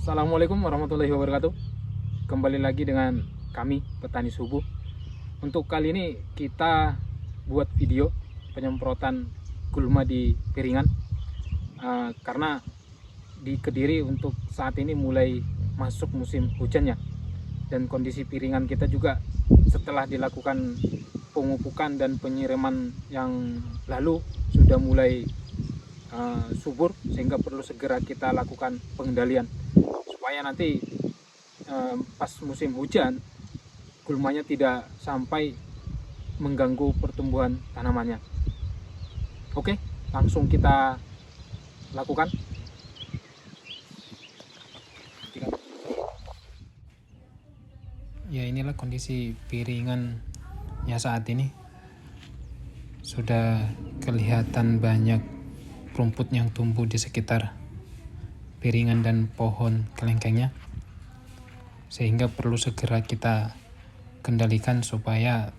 Assalamualaikum warahmatullahi wabarakatuh. Kembali lagi dengan kami petani subuh. Untuk kali ini kita buat video penyemprotan gulma di piringan, karena di Kediri untuk saat ini mulai masuk musim hujannya, dan kondisi piringan kita juga setelah dilakukan pemupukan dan penyiraman yang lalu sudah mulai subur, sehingga perlu segera kita lakukan pengendalian supaya nanti pas musim hujan gulmanya tidak sampai mengganggu pertumbuhan tanamannya. Oke, langsung kita lakukan. Ya, inilah kondisi piringannya saat ini. Sudah kelihatan banyak rumput yang tumbuh di sekitar piringan dan pohon kelengkengnya, sehingga perlu segera kita kendalikan supaya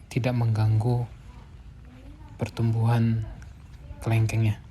tidak mengganggu pertumbuhan kelengkengnya.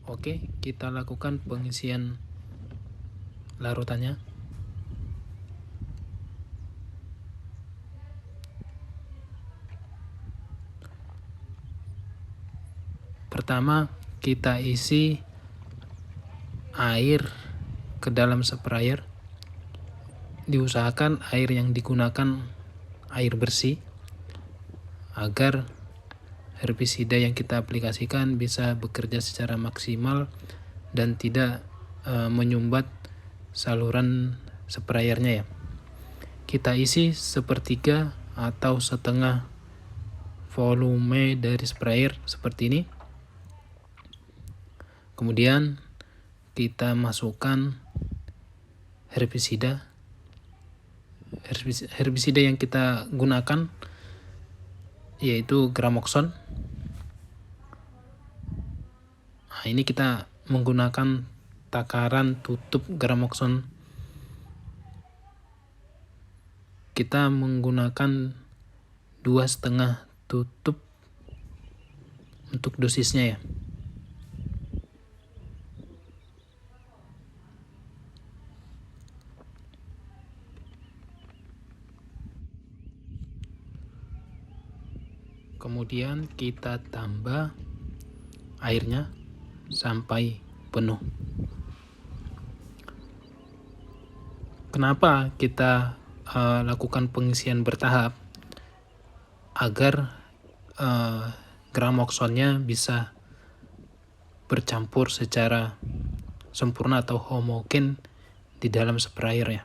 Oke, kita lakukan pengisian larutannya. Pertama, kita isi air ke dalam sprayer. Diusahakan air yang digunakan air bersih agar herbisida yang kita aplikasikan bisa bekerja secara maksimal dan tidak menyumbat saluran sprayernya ya. Kita isi sepertiga atau setengah volume dari sprayer seperti ini. Kemudian kita masukkan herbisida yang kita gunakan yaitu Gramoxone. Nah, ini kita menggunakan takaran tutup Gramoxone. Kita menggunakan 2,5 tutup untuk dosisnya ya. Kemudian kita tambah airnya sampai penuh. Kenapa kita lakukan pengisian bertahap? Agar Gramoxone-nya bisa bercampur secara sempurna atau homogen di dalam sprayer ya.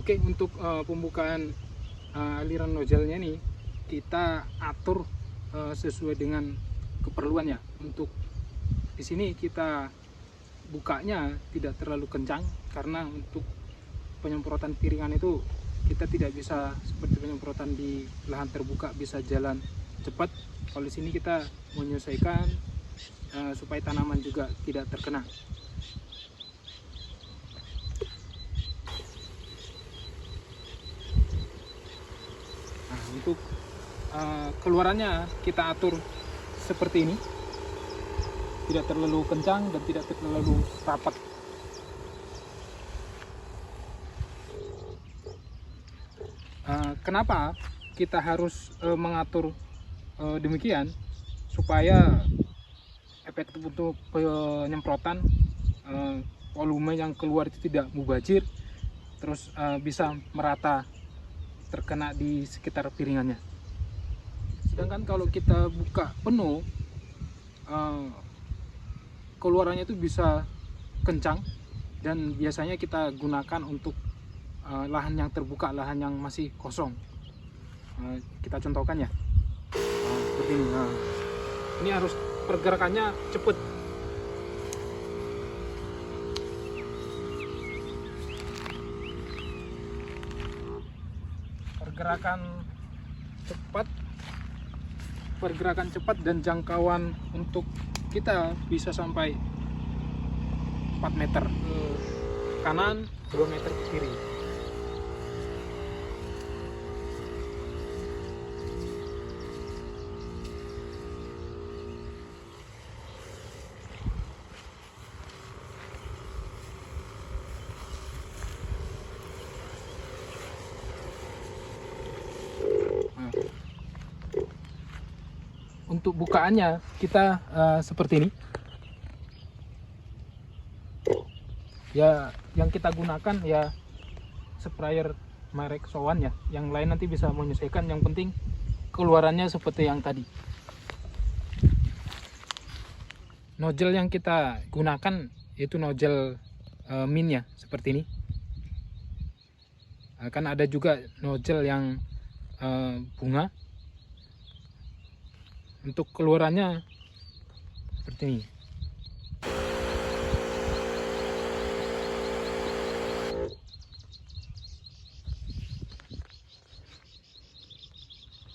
Oke, untuk pembukaan aliran nozzle-nya nih kita atur sesuai dengan keperluannya. Untuk di sini kita bukanya tidak terlalu kencang, karena untuk penyemprotan piringan itu kita tidak bisa seperti penyemprotan di lahan terbuka bisa jalan cepat. Kalau di sini kita menyesuaikan supaya tanaman juga tidak terkena. Untuk keluarannya kita atur seperti ini, tidak terlalu kencang dan tidak terlalu rapat. Kenapa kita harus mengatur demikian? Supaya efektif untuk penyemprotan, volume yang keluar itu tidak mubazir, terus bisa merata terkena di sekitar piringannya. Sedangkan kalau kita buka penuh, keluarannya itu bisa kencang, dan biasanya kita gunakan untuk lahan yang terbuka, lahan yang masih kosong. Kita contohkan ya, seperti ini. Ini harus pergerakannya cepat. Pergerakan cepat dan jangkauan untuk kita bisa sampai 4 meter ke kanan, 2 meter ke kiri. Untuk bukaannya kita seperti ini ya, yang kita gunakan ya sprayer merek Sowan ya, yang lain nanti bisa menyesuaikan, yang penting keluarannya seperti yang tadi. Nozzle yang kita gunakan itu nozzle min ya, seperti ini. Kan ada juga nozzle yang bunga. Untuk keluarannya seperti ini.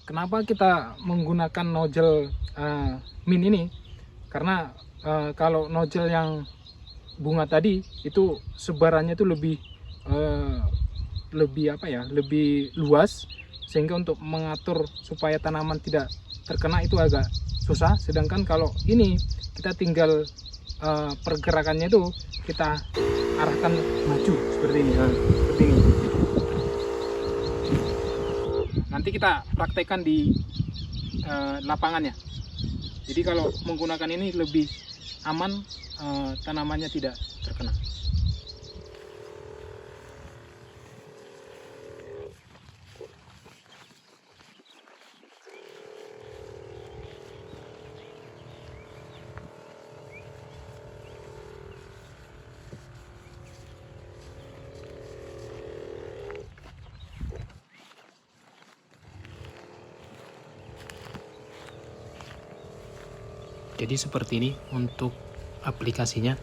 Kenapa kita menggunakan nozzle min ini? Karena kalau nozzle yang bunga tadi itu sebarannya itu lebih luas, sehingga untuk mengatur supaya tanaman tidak terkena itu agak susah. Sedangkan kalau ini kita tinggal pergerakannya itu kita arahkan maju seperti ini, seperti ini. Nanti kita praktekkan di lapangannya. Jadi kalau menggunakan ini lebih aman, tanamannya tidak terkena. Jadi seperti ini untuk aplikasinya.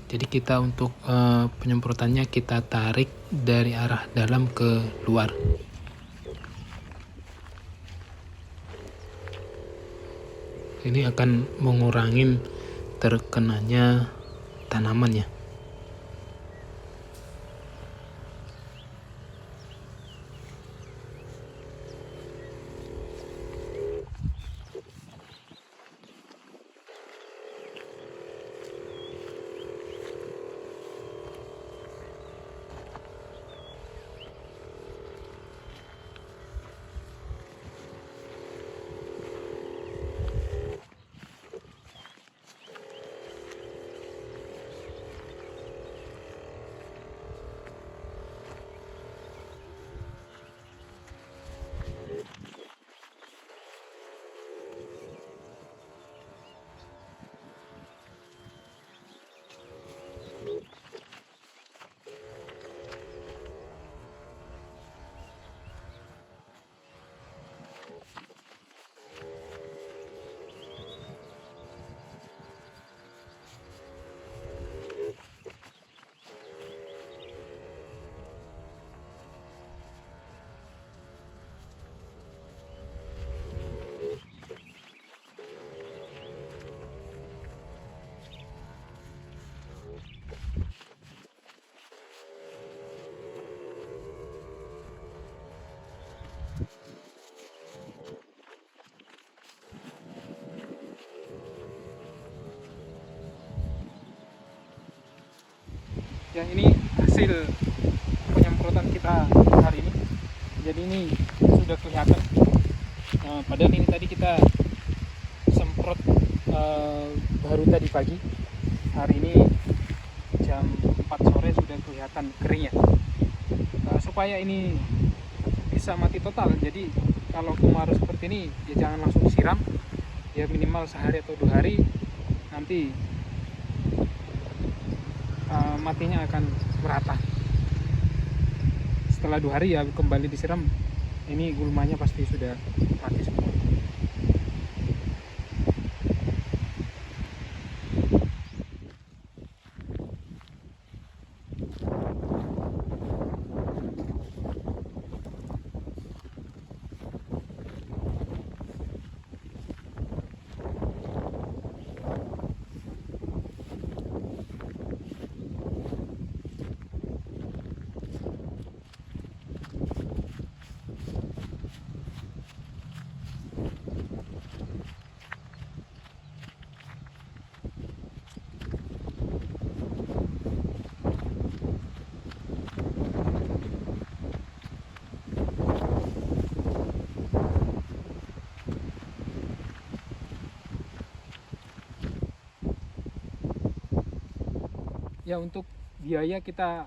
Jadi kita untuk penyemprotannya kita tarik dari arah dalam ke luar. Ini akan mengurangi terkenanya tanaman ya. Ya, ini hasil penyemprotan kita hari ini. Jadi ini sudah kelihatan. Padahal ini tadi kita semprot semprot baru tadi pagi. Hari ini jam 4 sore sudah kelihatan keringnya. Supaya ini bisa mati total, jadi kalau kemarau seperti ini ya jangan langsung disiram, ya minimal sehari atau 2 hari, nanti matinya akan merata. Setelah 2 hari ya kembali disiram, ini gulmanya pasti sudah mati semua. Ya, untuk biaya kita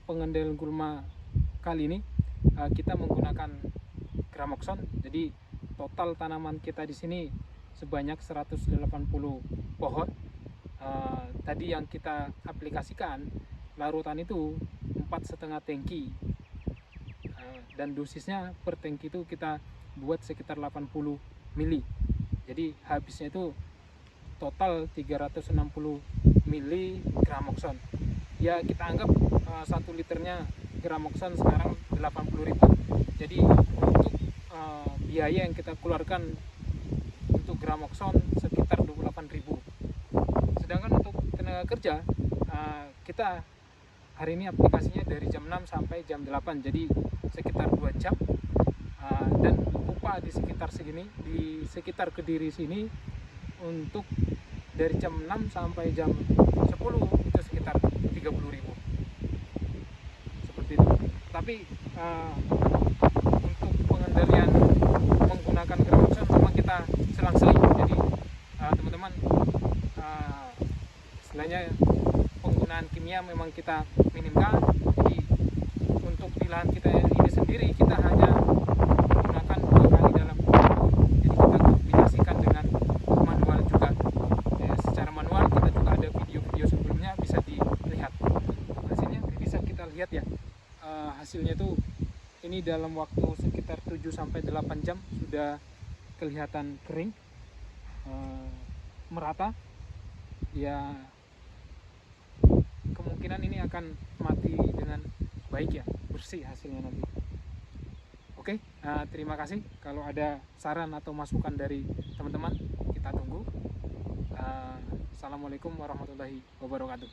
pengendalian gulma kali ini kita menggunakan Gramoxone. Jadi total tanaman kita di sini sebanyak 180 pohon. Tadi yang kita aplikasikan larutan itu 4,5 tangki, dan dosisnya per tangki itu kita buat sekitar 80 mili. Jadi habisnya itu total 360 mili Gramoxone. Ya kita anggap 1 liternya Gramoxone sekarang 80.000. Jadi untuk biaya yang kita keluarkan untuk Gramoxone sekitar 28.000. Sedangkan untuk tenaga kerja kita hari ini aplikasinya dari jam 6 sampai jam 8, jadi sekitar 2 jam. Dan upah di sekitar segini, di sekitar Kediri sini, untuk dari jam 6 sampai jam 10 itu sekitar 30.000 seperti itu. Tapi untuk pengendalian menggunakan Gramoxone memang kita selang-seling. Jadi teman-teman, istilahnya penggunaan kimia memang kita minimkan. Jadi untuk di lahan kita ini sendiri kita hanya menggunakan 2 kali dalam minggu. Jadi kita kombinasikan dengan manual juga. Secara manual kita juga ada video-video sebelumnya, bisa dilihat. Hasilnya bisa kita lihat ya. Hasilnya tuh ini dalam waktu sekitar 7-8 jam sudah kelihatan kering, merata. Ya kemungkinan ini akan mati dengan baik ya, bersih hasilnya nanti. Oke, terima kasih. Kalau ada saran atau masukan dari teman-teman, kita tunggu. Assalamualaikum warahmatullahi wabarakatuh.